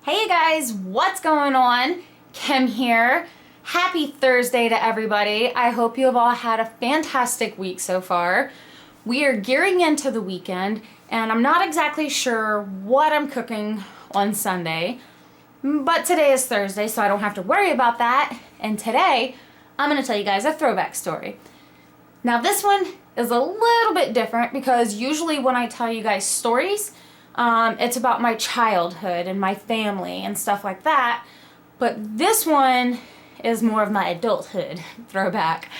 Hey guys, what's going on? Kim here. Happy Thursday to everybody. I hope you have all had a fantastic week so far. We are gearing into the weekend and I'm not exactly sure what I'm cooking on Sunday, but today is Thursday so I don't have to worry about that. And today I'm going to tell you guys a throwback story. Now this one is a little bit different because usually when I tell you guys stories, it's about my childhood and my family and stuff like that. But this one is more of my adulthood throwback.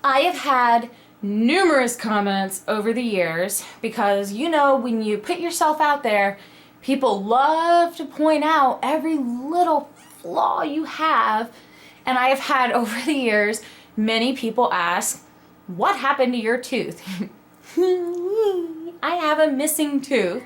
I have had numerous comments over the years because, you know, when you put yourself out there, people love to point out every little flaw you have. And I have had over the years, many people ask, what happened to your tooth? I have a missing tooth.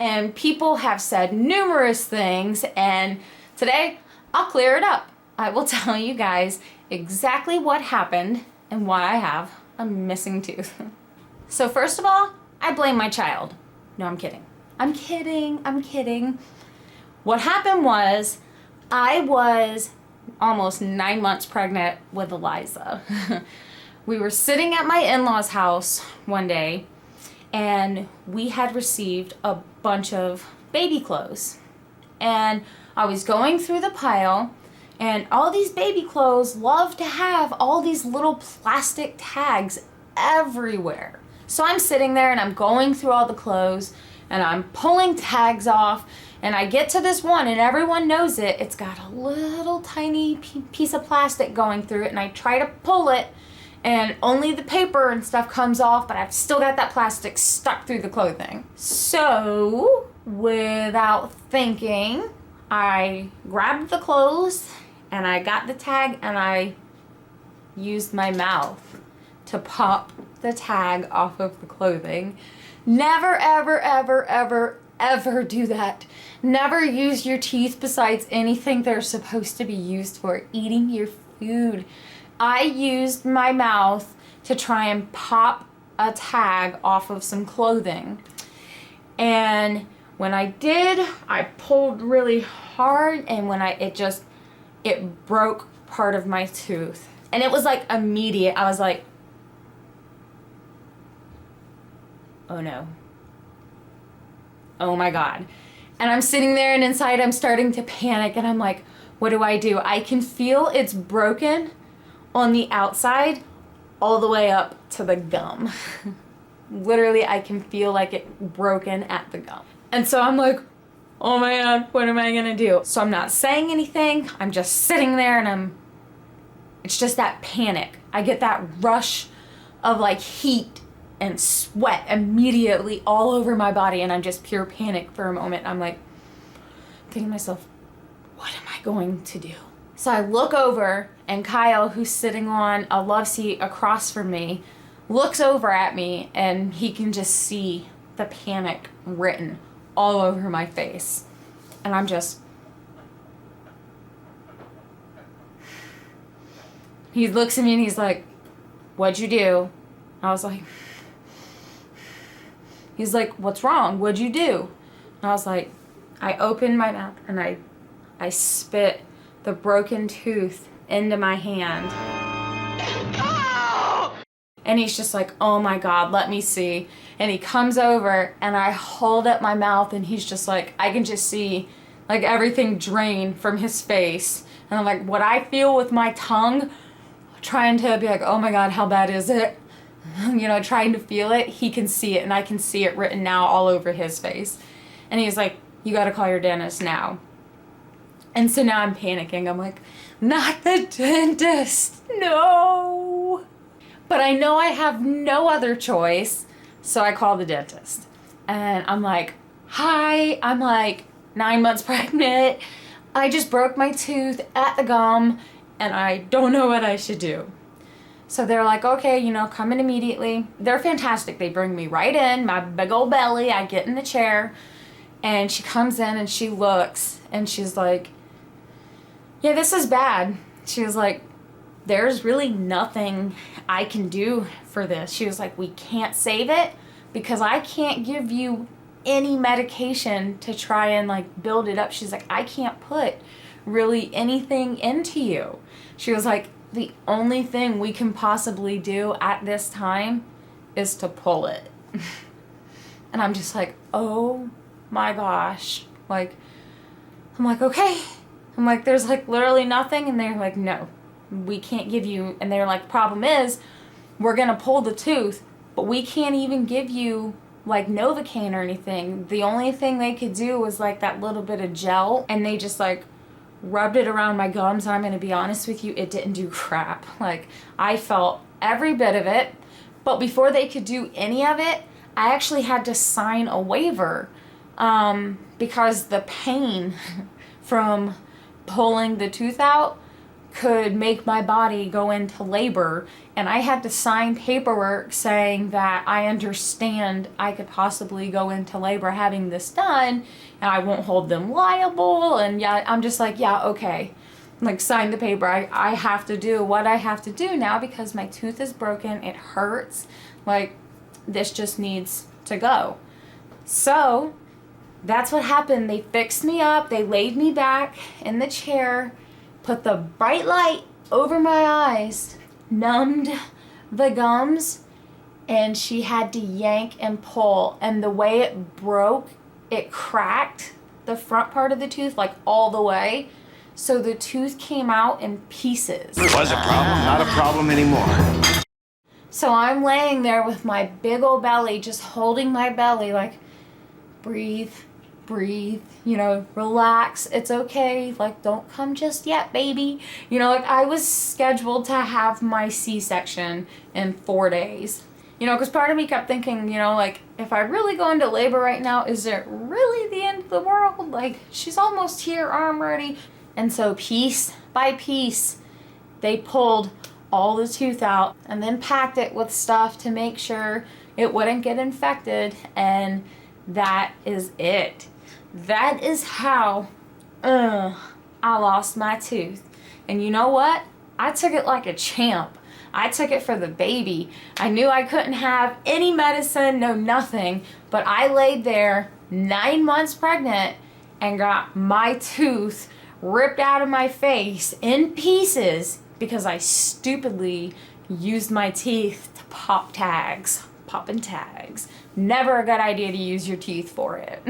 And people have said numerous things, and today I'll clear it up. I will tell you guys exactly what happened and why I have a missing tooth. So first of all, I blame my child. No, I'm kidding. I'm kidding. What happened was I was almost 9 months pregnant with Eliza. We were sitting at my in-laws' house one day and we had received a bunch of baby clothes. And I was going through the pile and all these baby clothes love to have all these little plastic tags everywhere. So I'm sitting there and I'm going through all the clothes and I'm pulling tags off and I get to this one and everyone knows it. It's got a little tiny piece of plastic going through it and I try to pull it and only the paper and stuff comes off, but I've still got that plastic stuck through the clothing. So, without thinking, I grabbed the clothes and I got the tag and I used my mouth to pop the tag off of the clothing. Never, ever do that. Never use your teeth besides anything they're supposed to be used for, eating your food. I used my mouth to try and pop a tag off of some clothing. And when I did, I pulled really hard and when it broke part of my tooth. And it was like immediate. I was like, oh no. Oh my God. And I'm sitting there and inside I'm starting to panic and I'm like, what do? I can feel it's broken on the outside all the way up to the gum. Literally, I can feel like it broken at the gum. And so I'm like, oh my God, what am I gonna do? So I'm not saying anything. I'm just sitting there and it's just that panic. I get that rush of like heat and sweat immediately all over my body and I'm just pure panic for a moment. I'm like thinking to myself, what am I going to do? So I look over and Kyle, who's sitting on a love seat across from me, looks over at me and he can just see the panic written all over my face. And I'm just, he looks at me and he's like, what'd you do? I was like, he's like, what's wrong? What'd you do? And I was like, I opened my mouth and I spit the broken tooth into my hand. And he's just like, oh my God, let me see. And he comes over and I hold up my mouth and he's just like, I can just see like everything drain from his face. And I'm like, what I feel with my tongue, trying to be like, oh my God, how bad is it? You know, trying to feel it, he can see it and I can see it written now all over his face. And he's like, you gotta call your dentist now. And so now I'm panicking. I'm like, not the dentist, no. But I know I have no other choice, so I call the dentist. And I'm like, hi, I'm like 9 months pregnant. I just broke my tooth at the gum and I don't know what I should do. So they're like, okay, you know, come in immediately. They're fantastic. They bring me right in, my big old belly. I get in the chair and she comes in and she looks and she's like, yeah, this is bad. She was like, there's really nothing I can do for this. She was like, we can't save it, because I can't give you any medication to try and like build it up. She's like, I can't put really anything into you. She was like, the only thing we can possibly do at this time is to pull it. And I'm just like, oh my gosh. Like, I'm like, okay. I'm like, there's like literally nothing. And they're like, no, we can't give you. And they're like, problem is, we're going to pull the tooth, but we can't even give you like Novocaine or anything. The only thing they could do was like that little bit of gel, and they just like rubbed it around my gums. And I'm going to be honest with you, it didn't do crap. Like, I felt every bit of it, but before they could do any of it, I actually had to sign a waiver because the pain from pulling the tooth out could make my body go into labor, and I had to sign paperwork saying that I understand I could possibly go into labor having this done, and I won't hold them liable. And yeah, I'm just like, yeah, okay, like, sign the paper. I have to do what I have to do now because my tooth is broken. It hurts. Like, this just needs to go. So that's what happened. They fixed me up. They laid me back in the chair, put the bright light over my eyes, numbed the gums, and she had to yank and pull. And the way it broke, it cracked the front part of the tooth like all the way. So the tooth came out in pieces. It was a problem, not a problem anymore. So I'm laying there with my big old belly, just holding my belly like, breathe, breathe, you know, relax, it's okay, like, don't come just yet, baby. You know, like, I was scheduled to have my C-section in 4 days. You know, because part of me kept thinking, you know, like, if I really go into labor right now, is it really the end of the world? Like, she's almost here, I'm ready. And so piece by piece, they pulled all the tooth out and then packed it with stuff to make sure it wouldn't get infected. And that is it. That is how I lost my tooth. And you know what? I took it like a champ. I took it for the baby. I knew I couldn't have any medicine, no nothing, but I laid there 9 months pregnant and got my tooth ripped out of my face in pieces because I stupidly used my teeth to pop tags. Popping tags. Never a good idea to use your teeth for it.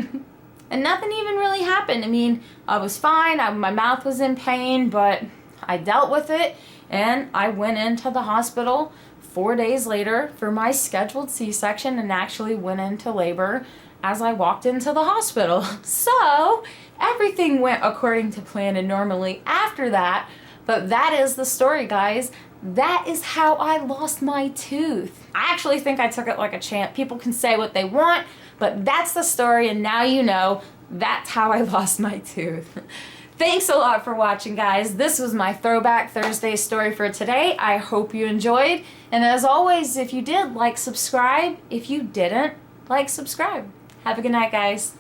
And nothing even really happened. I mean, I was fine. My mouth was in pain, but I dealt with it, and I went into the hospital 4 days later for my scheduled C-section and actually went into labor as I walked into the hospital. So everything went according to plan and normally after that. But that is the story, guys. That is how I lost my tooth. I actually think I took it like a champ. People can say what they want, but that's the story, and now you know that's how I lost my tooth. Thanks a lot for watching, guys. This was my Throwback Thursday story for today. I hope you enjoyed. And as always, if you did, like, subscribe. If you didn't, like, subscribe. Have a good night, guys.